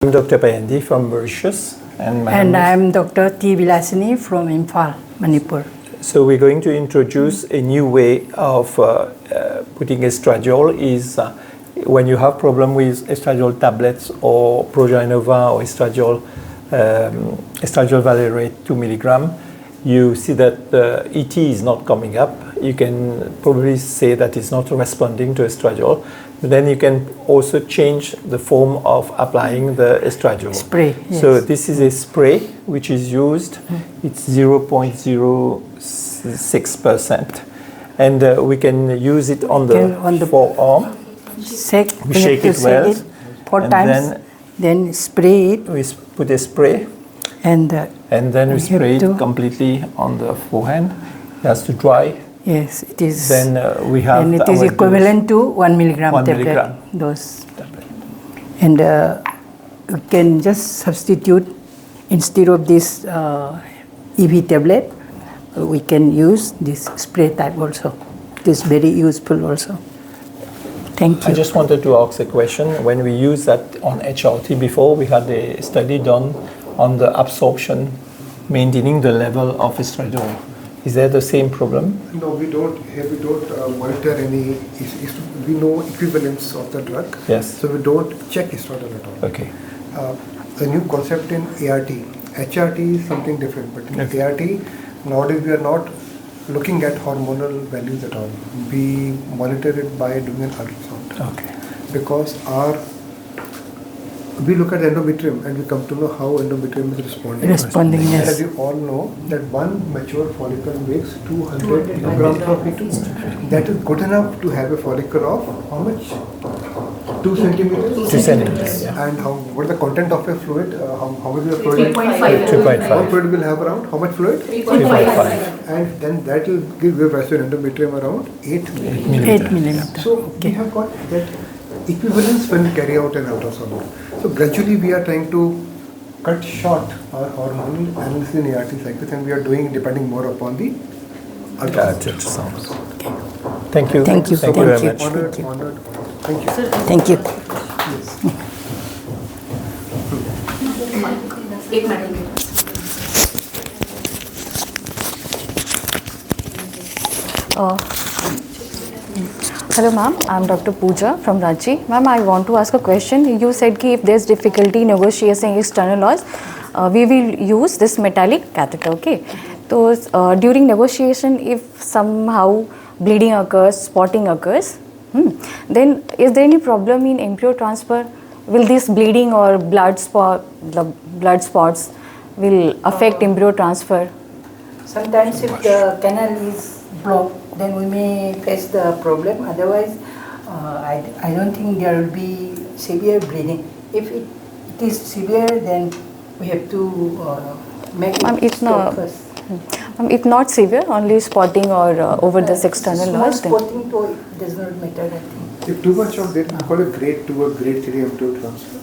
I'm Dr. Pyeeandee from Mauritius. And I'm Dr. T. Bilashini from Imphal, Manipur. So we're going to introduce a new way of putting estradiol is when you have problem with estradiol tablets or Projanova or estradiol valerate 2 milligram, you see that the ET is not coming up. You can probably say that it's not responding to estradiol. Then you can also change the form of applying the estradiol. Spray, yes. So this is a spray which is used. It's 0.06%. And we can use it on the forearm. We shake it well. 4 times. Then spray it. We put a spray. And then we spray it completely on the forehand. It has to dry. Yes, it is. Then we have. And it is equivalent to 1 milligram 1 tablet. milligram. Dose. And you can just substitute instead of this EV tablet. We can use this spray type also. It is very useful also. Thank you. I just wanted to ask a question. When we use that on HRT before, we had a study done on the absorption, maintaining the level of estradiol. Is there the same problem? No, we don't. Here we don't monitor any. We know equivalence of the drug. Yes. So we don't check estradiol at all. Okay. A new concept in ART. HRT is something different, but in ART, nowadays we are not looking at hormonal values at all. We monitor it by doing an ultrasound. Okay. Because we look at endometrium and we come to know how endometrium is responding. Yes. As you all know, that one mature follicle makes 200 kilograms of fluid. That is good enough to have a follicle of how much? 2 centimeters? 2 centimeters, yeah. And what is the content of a fluid? How much is the fluid? 3.5. How much fluid will have around? How much fluid? 3.5. And then that will give rise to an endometrium around 8 millimeters. 8 millimeters. So we have got that equivalence when we carry out an ultrasound. So gradually we are trying to cut short our hormonal analysis in ART cycles, and we are doing depending more upon the ultrasound. Okay. Thank you. Thank you. Thank you very much. Honored. Thank you. Thank you. Hello ma'am, I'm Dr. Pooja from Ranchi. Ma'am, I want to ask a question. You said that if there's difficulty negotiating external laws, we will use this metallic catheter, okay? So during negotiation, if somehow bleeding occurs, spotting occurs, then is there any problem in embryo transfer? Will this bleeding or blood spots will affect embryo transfer? Sometimes if the canal is blocked, then we may face the problem. Otherwise, I don't think there will be severe bleeding. If it is severe, then we have to make it stop first. If not severe, only spotting or over the external laws, then spotting to it does not matter, I think. If too much of that, we call it grade 2 or grade 3 embryo transfer.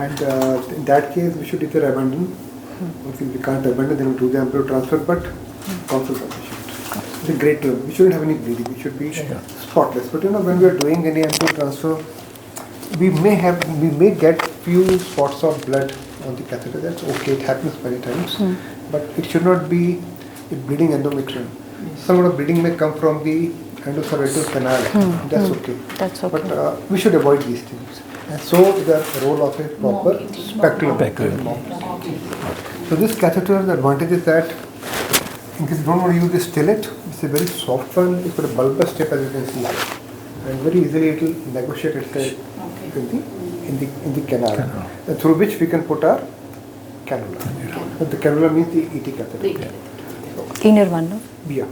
And in that case, we should either abandon, or if we can't abandon, then we do the embryo transfer, but counsel the patient. The grade 2, we shouldn't have any bleeding, it should be spotless. But when we are doing any embryo transfer, we may get few spots of blood on the catheter. That's okay, it happens many times. But it should not be a bleeding endometrium. Some of the bleeding may come from the endocervical canal. That's okay. That's okay. But we should avoid these things. And so the role of a proper speculum. So this catheter, the advantage is that in case you don't want to use the stellate, it's a very soft one. It's got a bulbous tip, as you can see, and very easily it will negotiate itself in the canal, through which we can put our cannula. But the cannula means the ET catheter. Inner one, no? Yeah.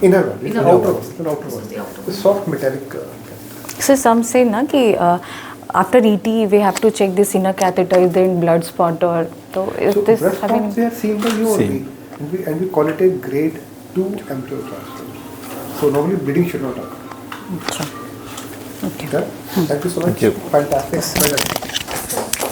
Inner one. It's an outer one. It's an outer one. The soft metallic catheter. So some say na ki after ET we have to check this inner catheter, is there any blood spot or so is So this blood having? spots they are seen by you only, and we call it a grade 2 embryo transfer. So normally bleeding should not occur. Okay. Okay. Thank you so much. Thank you. Fantastic.